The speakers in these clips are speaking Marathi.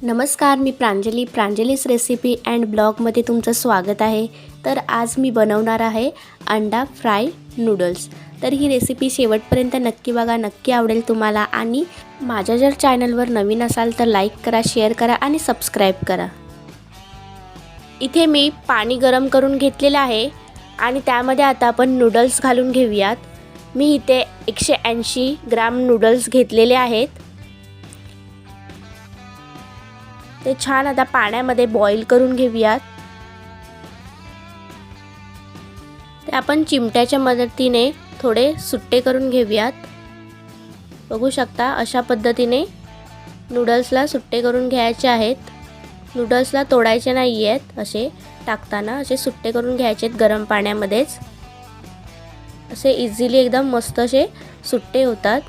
नमस्कार, मी प्रांजलीस रेसिपी अँड ब्लॉगमध्ये तुमचं स्वागत आहे। तर आज मी बनवणार आहे अंडा फ्राय नूडल्स। तर ही रेसिपी शेवटपर्यंत नक्की बघा, नक्की आवडेल तुम्हाला। आणि माझ्या जर चॅनलवर नवीन असाल तर लाईक करा, शेअर करा आणि सबस्क्राईब करा। इथे मी पाणी गरम करून घेतलेलं आहे आणि त्यामध्ये आता आपण नूडल्स घालून घेऊयात। मी इथे 180 ग्राम नूडल्स घेतलेले आहेत। ते छान आता पाण्यामध्ये बॉईल करून घेऊयात। ते आपण चिमट्याच्या मदतीने थोडे सुट्टे करून घेऊयात। बघू शकता अशा पद्धतीने नूडल्सला सुट्टे करून घ्यायचे आहेत। नूडल्सला तोडायचे नाही आहेत, असे टाकताना असे सुट्टे करून घ्यायचे आहेत गरम पाण्यामध्येच। असे इझिली एकदम मस्त असे सुट्टे होतात।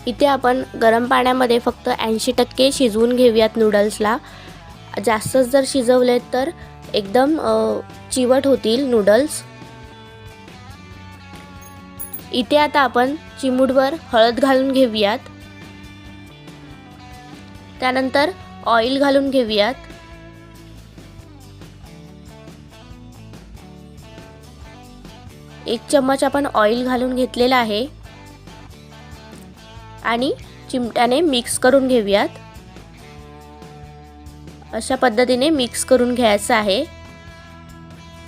इथे आपण गरम पाण्यामध्ये फक्त 80% शिजवून घेऊयात नूडल्सला। जास्त जर शिजवले तर एकदम चिवट होतील नूडल्स। इथे आता आपण चिमूटभर हळद घालून घेऊयात। त्यानंतर ऑइल घालून घेऊयात। एक चम्मच आपण ऑइल घालून घेतलेला आहे आणि चिमट्याने मिक्स करून घेऊयात। अशा पद्धतीने मिक्स करून घ्यायचं आहे।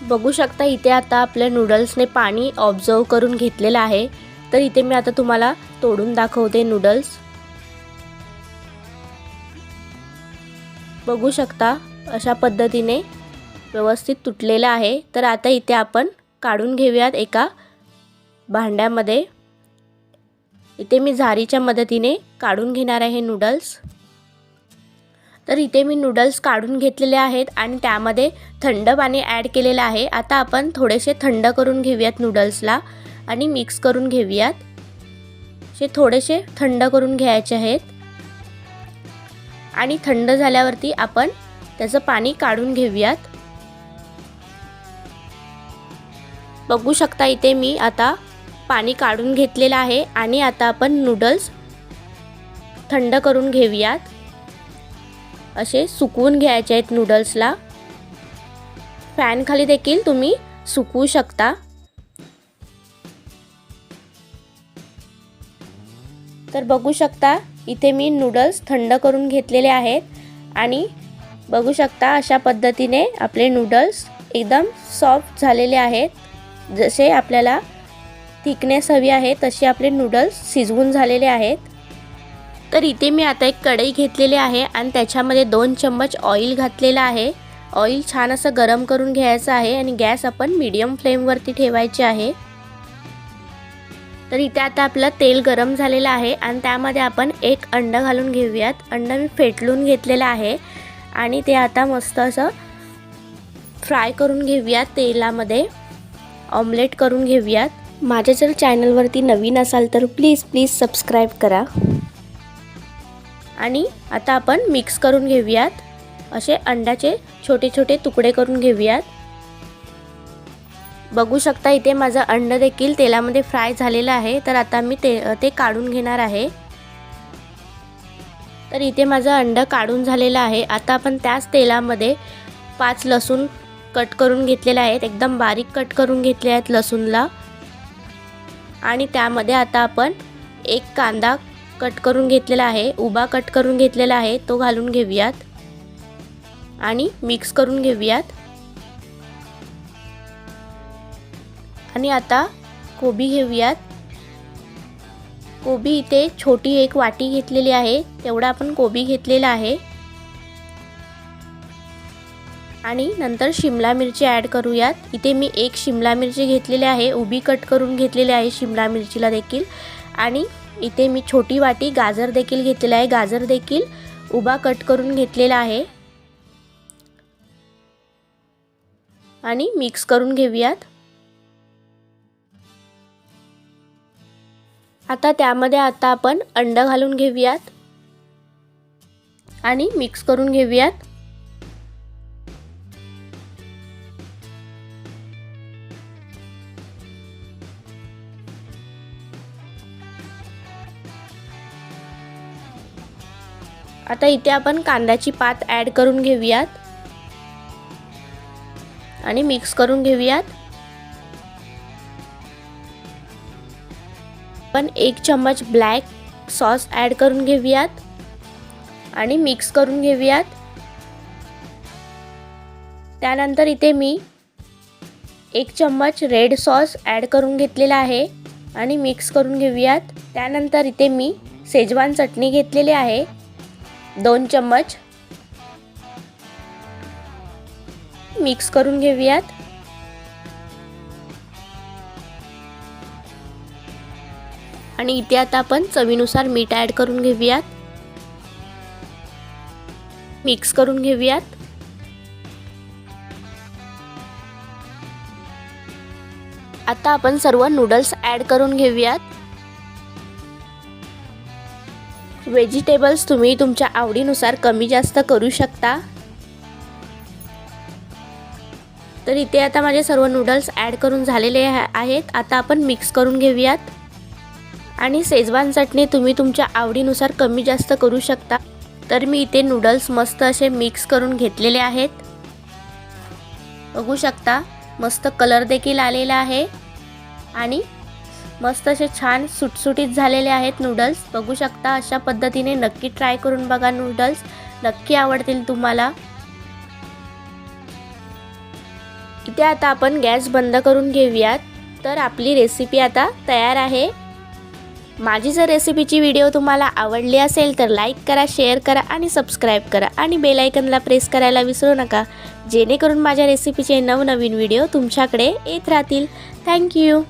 बघू शकता इथे आता आपल्या नूडल्सने पाणी ऑब्झर्व करून घेतलेलं आहे। तर इथे मी आता तुम्हाला तोडून दाखवते नूडल्स। बघू शकता अशा पद्धतीने व्यवस्थित तुटलेला आहे। तर आता इथे आपण काढून घेऊयात एका भांड्यामध्ये। इथे मी झारीच्या मदतीने काढून घेणार आहे नूडल्स। तर इथे मी नूडल्स काढून घेतलेले आहेत आणि त्यामध्ये थंड पाणी ॲड केलेलं आहे। आता आपण थोडेसे थंड करून घेऊयात नूडल्सला आणि मिक्स करून घेऊयात। हे थोडेसे थंड करून घ्यायचे आहेत आणि थंड झाल्यावरती आपण त्याचं पाणी काढून घेऊयात। बघू शकता इथे मी आता पाणी काढून घेतलेलं आहे आणि आता आपण नूडल्स थंड करून घेऊयात। असे सुकवून घ्यायचे आहेत नूडल्सला। फॅन खाली देखील तुम्ही सुकवू शकता। तर बघू शकता इथे मी नूडल्स थंड करून घेतलेले आहेत आणि बघू शकता अशा पद्धतीने आपले नूडल्स एकदम सॉफ्ट झालेले आहेत। जसे आपल्याला थिकनेस हवी आहे तसे आपले नूडल्स शिजवून झालेले आहेत। तर इथे मी आता एक कढई घेतलेली आहे आणि त्याच्यामध्ये 2 चम्मच ऑइल घातलेला आहे। ऑइल छान असं गरम करून घ्यायचं आहे आणि गॅस आपण मीडियम फ्लेमवरती ठेवायचे आहे। तर इथे आता आपलं तेल गरम झालेलं आहे आणि त्यामध्ये आपण एक अंडा घालून घेऊयात। अंडा मी फेटलून घेतलेला आहे आणि ते आता मस्त असं फ्राय करून घेऊयात तेलामध्ये। ऑमलेट करून घेऊयात। माझ्या जर चॅनलवरती नवीन असाल तर प्लीज सबस्क्राईब करा। आणि आता आपण मिक्स करून घेऊयात। असे अंड्याचे छोटे छोटे तुकडे करून घेऊयात। बघू शकता इथे माझं अंड देखील तेलामध्ये फ्राय झालेलं आहे। तर आता मी ते काढून घेणार आहे। तर इथे माझं अंड काढून झालेलं आहे। आता आपण त्याच तेलामध्ये 5 लसूण कट करून घेतलेले आहेत। एकदम बारीक कट करून घेतले आहेत लसूणला। आणि त्यामध्ये आता आपण एक कांदा कट करून घेतलेला आहे, उभा कट करून घेतलेला आहे, तो घालून घेऊयात आणि मिक्स करून घेऊयात। आणि आता कोबी घेऊयात। कोबी इथे छोटी एक वाटी घेतलेली आहे, तेवढा आपण कोबी घेतलेला आहे। आणि नंतर शिमला मिरची ॲड करूयात। इथे मी एक शिमला मिरची घेतलेली आहे, उभी कट करून घेतलेली आहे शिमला मिरचीला देखील। आणि इथे मी छोटी वाटी गाजर देखील घेतलेला आहे, गाजर देखील उभा कट करून घेतलेला आहे आणि मिक्स करून घेऊयात। आता त्यामध्ये आता आपण अंड घालून घेऊयात आणि मिक्स करून घेऊयात। आता इथे आपण कांद्याची पात ॲड करून घेऊयात आणि मिक्स करून घेऊयात. पण 1 चम्मच ब्लॅक सॉस ॲड करून घेऊयात आणि मिक्स करून घेऊयात. त्यानंतर इथे मी 1 चम्मच रेड सॉस ॲड करून घेतलेला आहे आणि मिक्स करून घेऊयात. त्यानंतर इथे मी शेजवान चटणी घेतलेली आहे 2 चम्मच, मिक्स करून घेऊयात. आणि इथे आता आपण चवीनुसार मीठ ॲड करून घेऊयात, मिक्स करून घेऊयात. आता आपण सर्व नूडल्स ॲड करून घेऊयात. व्हेजिटेबल्स तुम्ही तुमच्या आवडीनुसार कमी जास्त करू शकता. तर इथे आता माझे सर्व नूडल्स ॲड करून झालेले आहेत. आता आपण मिक्स करून घेऊयात. आणि शेजवान चटणी तुम्ही तुमच्या आवडीनुसार कमी जास्त करू शकता. तर मी इथे नूडल्स मस्त असे मिक्स करून घेतलेले आहेत. बघू शकता मस्त कलर देखील आलेला आहे आणि मस्त असे छान सुटसुटीत झालेले आहेत नूडल्स. बघू शकता अशा पद्धतीने नक्की ट्राय करून बघा. नूडल्स नक्की आवडतील तुम्हाला. इथे आता आपण गॅस बंद करून घेऊयात. तर आपली रेसिपी आता तयार आहे. माझी जर रेसिपीची व्हिडिओ तुम्हाला आवडली असेल तर लाईक करा, शेअर करा आणि सबस्क्राईब करा आणि बेल आयकॉनला प्रेस करायला विसरू नका, जेणेकरून माझ्या रेसिपीचे नवनवीन व्हिडिओ तुमच्याकडे येत राहतील. थँक्यू.